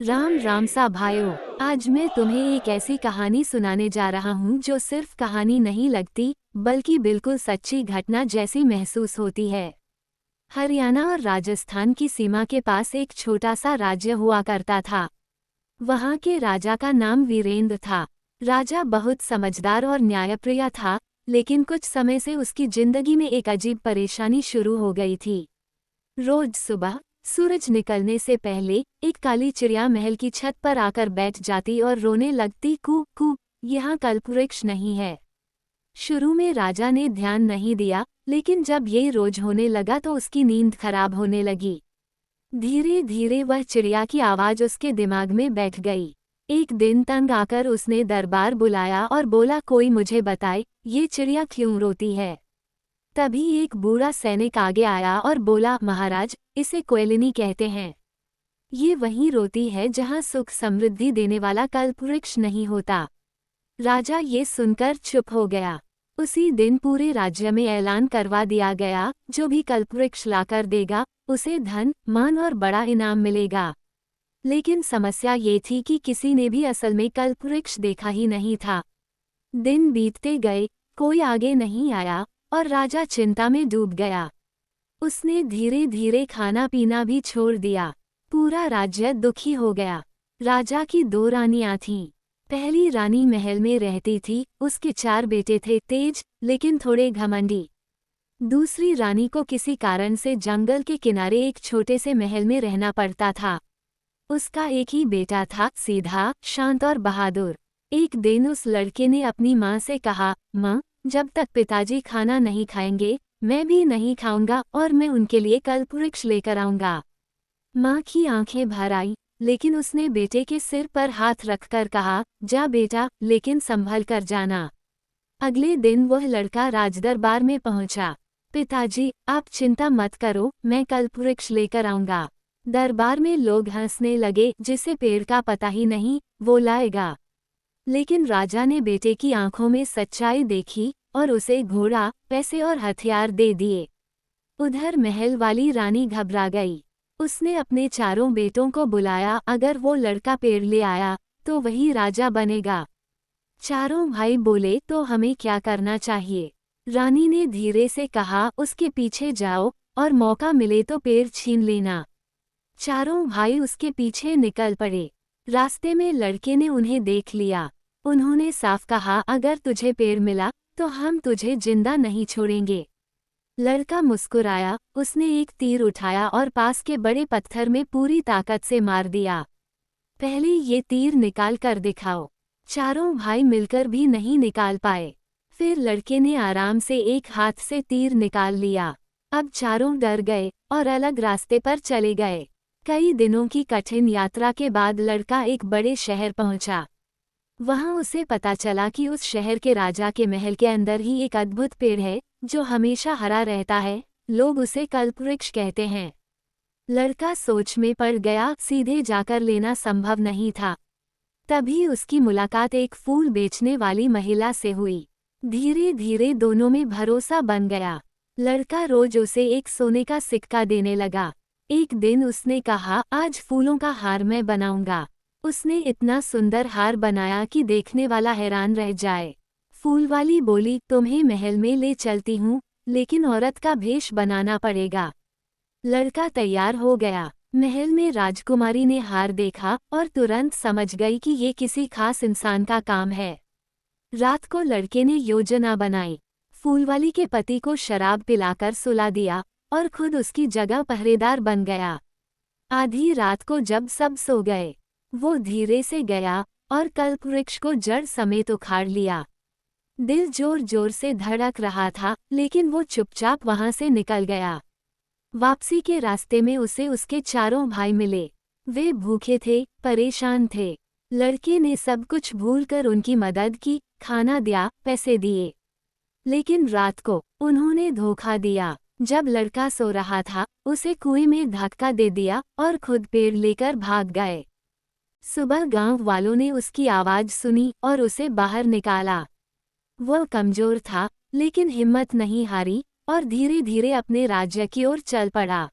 राम राम सा भाइयों। आज मैं तुम्हें एक ऐसी कहानी सुनाने जा रहा हूँ जो सिर्फ कहानी नहीं लगती बल्कि बिल्कुल सच्ची घटना जैसी महसूस होती है। हरियाणा और राजस्थान की सीमा के पास एक छोटा सा राज्य हुआ करता था। वहाँ के राजा का नाम वीरेंद्र था। राजा बहुत समझदार और न्यायप्रिय था, लेकिन कुछ समय से उसकी जिंदगी में एक अजीब परेशानी शुरू हो गई थी। रोज सुबह सूरज निकलने से पहले एक काली चिड़िया महल की छत पर आकर बैठ जाती और रोने लगती, कू कू, यहाँ कल्पवृक्ष नहीं है। शुरू में राजा ने ध्यान नहीं दिया, लेकिन जब ये रोज होने लगा तो उसकी नींद खराब होने लगी। धीरे धीरे वह चिड़िया की आवाज उसके दिमाग में बैठ गई। एक दिन तंग आकर उसने दरबार बुलाया और बोला, कोई मुझे बताए ये चिड़िया क्यों रोती है। तभी एक बूढ़ा सैनिक आगे आया और बोला, महाराज, इसे कोयलिनी कहते हैं। ये वहीं रोती है जहां सुख समृद्धि देने वाला कल्पवृक्ष नहीं होता। राजा ये सुनकर चुप हो गया। उसी दिन पूरे राज्य में ऐलान करवा दिया गया, जो भी कल्पवृक्ष लाकर देगा उसे धन, मान और बड़ा इनाम मिलेगा। लेकिन समस्या ये थी कि किसी ने भी असल में कल्पवृक्ष देखा ही नहीं था। दिन बीतते गए, कोई आगे नहीं आया और राजा चिंता में डूब गया। उसने धीरे धीरे खाना पीना भी छोड़ दिया। पूरा राज्य दुखी हो गया। राजा की दो रानियां थीं। पहली रानी महल में रहती थी, उसके 4 बेटे थे, तेज लेकिन थोड़े घमंडी। दूसरी रानी को किसी कारण से जंगल के किनारे एक छोटे से महल में रहना पड़ता था। उसका एक ही बेटा था, सीधा, शांत और बहादुर। एक दिन उस लड़के ने अपनी माँ से कहा, माँ, जब तक पिताजी खाना नहीं खाएंगे मैं भी नहीं खाऊंगा और मैं उनके लिए कल्पवृक्ष लेकर आऊंगा। माँ की आंखें भर आई, लेकिन उसने बेटे के सिर पर हाथ रखकर कहा, जा बेटा, लेकिन संभल कर जाना। अगले दिन वह लड़का राजदरबार में पहुंचा। पिताजी, आप चिंता मत करो, मैं कल्पवृक्ष लेकर आऊंगा। दरबार में लोग हंसने लगे, जिसे पेड़ का पता ही नहीं वो लाएगा। लेकिन राजा ने बेटे की आंखों में सच्चाई देखी और उसे घोड़ा, पैसे और हथियार दे दिए। उधर महल वाली रानी घबरा गई। उसने अपने 4 बेटों को बुलाया, अगर वो लड़का पेड़ ले आया तो वही राजा बनेगा। 4 भाई बोले, तो हमें क्या करना चाहिए। रानी ने धीरे से कहा, उसके पीछे जाओ और मौका मिले तो पेड़ छीन लेना। 4 भाई उसके पीछे निकल पड़े। रास्ते में लड़के ने उन्हें देख लिया। उन्होंने साफ कहा, अगर तुझे पेड़ मिला तो हम तुझे जिंदा नहीं छोड़ेंगे। लड़का मुस्कुराया, उसने एक तीर उठाया और पास के बड़े पत्थर में पूरी ताकत से मार दिया। पहले ये तीर निकाल कर दिखाओ। 4 भाई मिलकर भी नहीं निकाल पाए। फिर लड़के ने आराम से एक हाथ से तीर निकाल लिया। अब 4 डर गए और अलग रास्ते पर चले गए। कई दिनों की कठिन यात्रा के बाद लड़का एक बड़े शहर पहुंचा। वहां उसे पता चला कि उस शहर के राजा के महल के अंदर ही एक अद्भुत पेड़ है, जो हमेशा हरा रहता है। लोग उसे कल्पवृक्ष कहते हैं। लड़का सोच में पड़ गया, सीधे जाकर लेना संभव नहीं था। तभी उसकी मुलाकात एक फूल बेचने वाली महिला से हुई। धीरे धीरे दोनों में भरोसा बन गया। लड़का रोज उसे एक सोने का सिक्का देने लगा। एक दिन उसने कहा, आज फूलों का हार मैं बनाऊंगा। उसने इतना सुंदर हार बनाया कि देखने वाला हैरान रह जाए। फूल वाली बोली, तुम्हें महल में ले चलती हूँ, लेकिन औरत का भेष बनाना पड़ेगा। लड़का तैयार हो गया। महल में राजकुमारी ने हार देखा और तुरंत समझ गई कि ये किसी खास इंसान का काम है। रात को लड़के ने योजना बनाई। फूलवाली के पति को शराब पिलाकर सुला दिया और खुद उसकी जगह पहरेदार बन गया। आधी रात को जब सब सो गए, वो धीरे से गया और कल्पवृक्ष को जड़ समेत उखाड़ लिया। दिल जोर जोर से धड़क रहा था, लेकिन वो चुपचाप वहां से निकल गया। वापसी के रास्ते में उसे उसके 4 भाई मिले। वे भूखे थे, परेशान थे। लड़के ने सब कुछ भूलकर उनकी मदद की, खाना दिया, पैसे दिए। लेकिन रात को उन्होंने धोखा दिया। जब लड़का सो रहा था, उसे कुएं में धक्का दे दिया और खुद पेड़ लेकर भाग गए। सुबह गांव वालों ने उसकी आवाज सुनी और उसे बाहर निकाला। वह कमजोर था, लेकिन हिम्मत नहीं हारी और धीरे धीरे अपने राज्य की ओर चल पड़ा।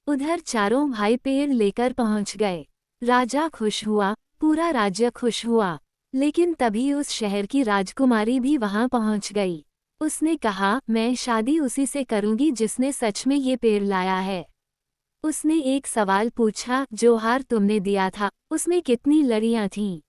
उधर 4 भाई पेड़ लेकर पहुंच गए। राजा खुश हुआ, पूरा राज्य खुश हुआ। लेकिन तभी उस शहर की राजकुमारी भी वहां पहुंच गई। उसने कहा, मैं शादी उसी से करूंगी जिसने सच में ये पेड़ लाया है। उसने एक सवाल पूछा, जो हार तुमने दिया था, उसमें कितनी लड़ियां थीं?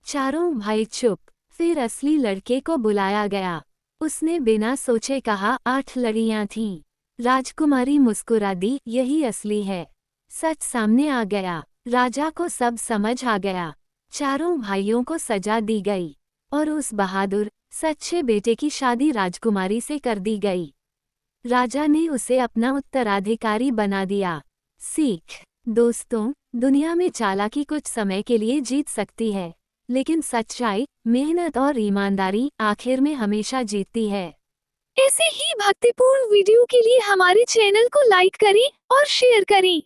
चारों भाई चुप। फिर असली लड़के को बुलाया गया। उसने बिना सोचे कहा, 8 लड़ियां थीं। राजकुमारी मुस्कुरा दी, यही असली है। सच सामने आ गया। राजा को सब समझ आ गया। चारों भाइयों को सजा दी गई और उस बहादुर, सच्चे बेटे की शादी राजकुमारी से कर दी गई। राजा ने उसे अपना उत्तराधिकारी बना दिया। सीख। दोस्तों, दुनिया में चालाकी कुछ समय के लिए जीत सकती है, लेकिन सच्चाई, मेहनत और ईमानदारी आखिर में हमेशा जीतती है। ऐसे ही भक्तिपूर्ण वीडियो के लिए हमारे चैनल को लाइक करें और शेयर करें।